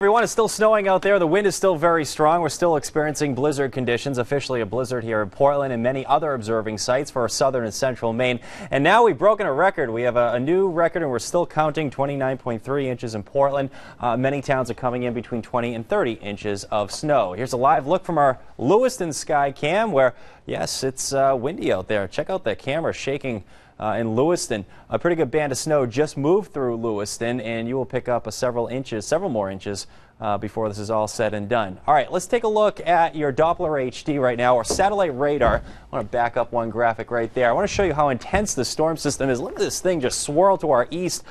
Everyone, it's still snowing out there. The wind is still very strong. We're still experiencing blizzard conditions, officially a blizzard here in Portland and many other observing sites for southern and central Maine. And now we've broken a record. We have a new record, and we're still counting 29.3 inches in Portland. Many towns are coming in between 20 and 30 inches of snow. Here's a live look from our Lewiston sky cam where, yes, it's windy out there. Check out the camera shaking in Lewiston. A pretty good band of snow just moved through Lewiston, and you will pick up several more inches before this is all said and done. All right, let's take a look at your Doppler HD right now, or satellite radar. I want to back up one graphic right there. I want to show you how intense the storm system is. Look at this thing just swirl to our east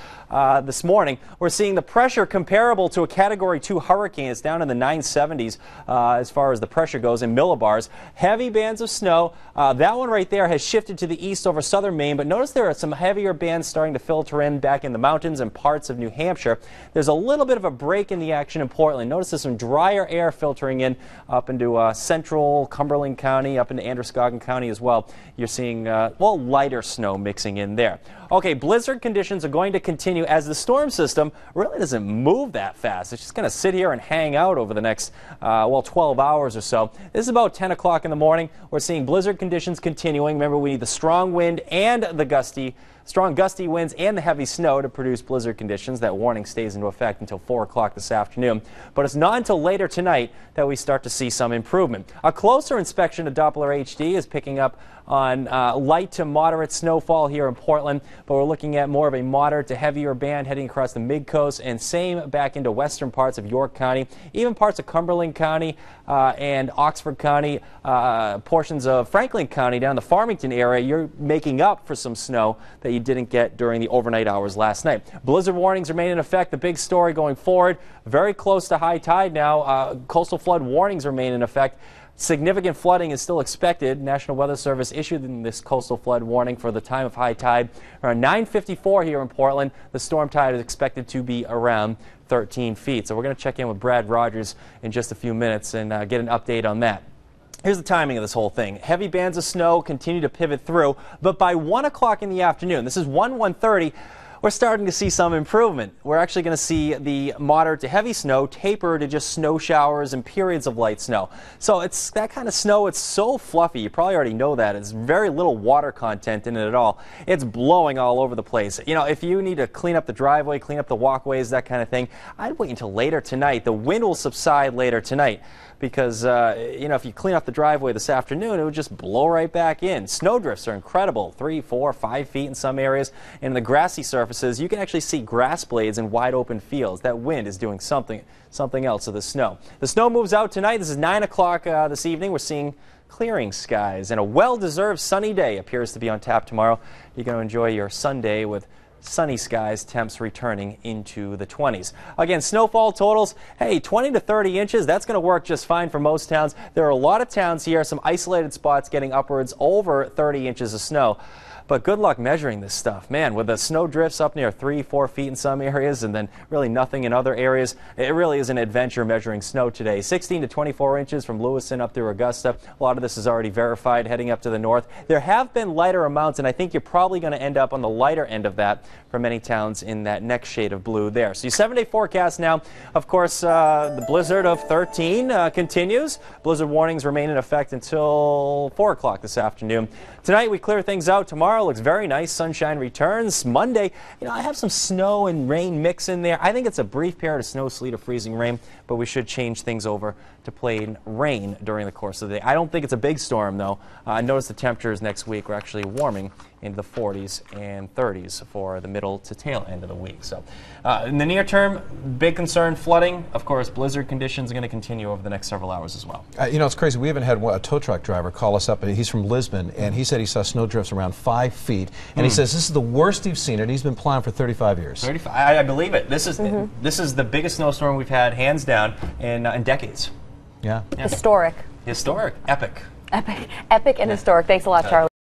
this morning. We're seeing the pressure comparable to a Category 2 hurricane. It's down in the 970s as far as the pressure goes in millibars. Heavy bands of snow. That one right there has shifted to the east over southern Maine, but notice there are some heavier bands starting to filter in back in the mountains and parts of New Hampshire. There's a little bit of a break in the action in Portland. Notice there's some drier air filtering in up into central Cumberland County, up into Androscoggin County as well. You're seeing, well, lighter snow mixing in there. Okay, blizzard conditions are going to continue as the storm system really doesn't move that fast. It's just going to sit here and hang out over the next, 12 hours or so. This is about 10 o'clock in the morning. We're seeing blizzard conditions continuing. Remember, we need the strong wind and the strong gusty winds and the heavy snow to produce blizzard conditions. That warning stays into effect until 4 o'clock this afternoon. But it's not until later tonight that we start to see some improvement. A closer inspection of Doppler HD is picking up on light to moderate snowfall here in Portland, but we're looking at more of a moderate to heavier band heading across the mid-coast and same back into western parts of York County, even parts of Cumberland County and Oxford County, portions of Franklin County down the Farmington area. You're making up for some snow that you didn't get during the overnight hours last night. Blizzard warnings remain in effect. The big story going forward, very close to high tide now. Coastal flood warnings remain in effect. Significant flooding is still expected. National Weather Service issued this coastal flood warning for the time of high tide. Around 9:54 here in Portland, the storm tide is expected to be around 13 feet. So we're going to check in with Brad Rogers in just a few minutes and get an update on that. Here's the timing of this whole thing. Heavy bands of snow continue to pivot through, but by 1 o'clock in the afternoon, this is 1:30, we're starting to see some improvement. We're actually going to see the moderate to heavy snow taper to just snow showers and periods of light snow. So it's that kind of snow. It's so fluffy. You probably already know that. It's very little water content in it at all. It's blowing all over the place. You know, if you need to clean up the driveway, clean up the walkways, that kind of thing, I'd wait until later tonight. The wind will subside later tonight because, you know, if you clean up the driveway this afternoon, it would just blow right back in. Snow drifts are incredible, 3, 4, 5 feet in some areas. And in the grassy surfaces, you can actually see grass blades in wide open fields. That wind is doing something else to the snow. The snow moves out tonight. This is 9 o'clock this evening. We're seeing clearing skies, and a well-deserved sunny day appears to be on tap tomorrow. You're going to enjoy your Sunday with sunny skies, temps returning into the 20s. Again, snowfall totals, hey, 20 to 30 inches, that's going to work just fine for most towns. There are a lot of towns here, some isolated spots getting upwards over 30 inches of snow. But good luck measuring this stuff. Man, with the snow drifts up near 3, 4 feet in some areas and then really nothing in other areas, it really is an adventure measuring snow today. 16 to 24 inches from Lewiston up through Augusta. A lot of this is already verified heading up to the north. There have been lighter amounts, and I think you're probably going to end up on the lighter end of that for many towns in that next shade of blue there. So your 7-day forecast now, of course, the blizzard of 13 continues. Blizzard warnings remain in effect until 4 o'clock this afternoon. Tonight we clear things out. Tomorrow looks very nice. Sunshine returns. Monday, you know, I have some snow and rain mix in there. I think it's a brief period of snow, sleet, or freezing rain, but we should change things over to plain rain during the course of the day. I don't think it's a big storm, though. Notice the temperatures next week are actually warming into the 40s and 30s for the middle to tail end of the week. So in the near term, big concern, flooding. Of course, blizzard conditions are going to continue over the next several hours as well. You know, it's crazy. We even had a tow truck driver call us up, and he's from Lisbon, and he said he saw snow drifts around 5 feet, and he says this is the worst he's seen it. He's been plowing for 35 years. 35. I believe it. This is the biggest snowstorm we've had, hands down, in decades. Yeah. Historic. Historic. Epic. Epic and historic. Thanks a lot, Charlie.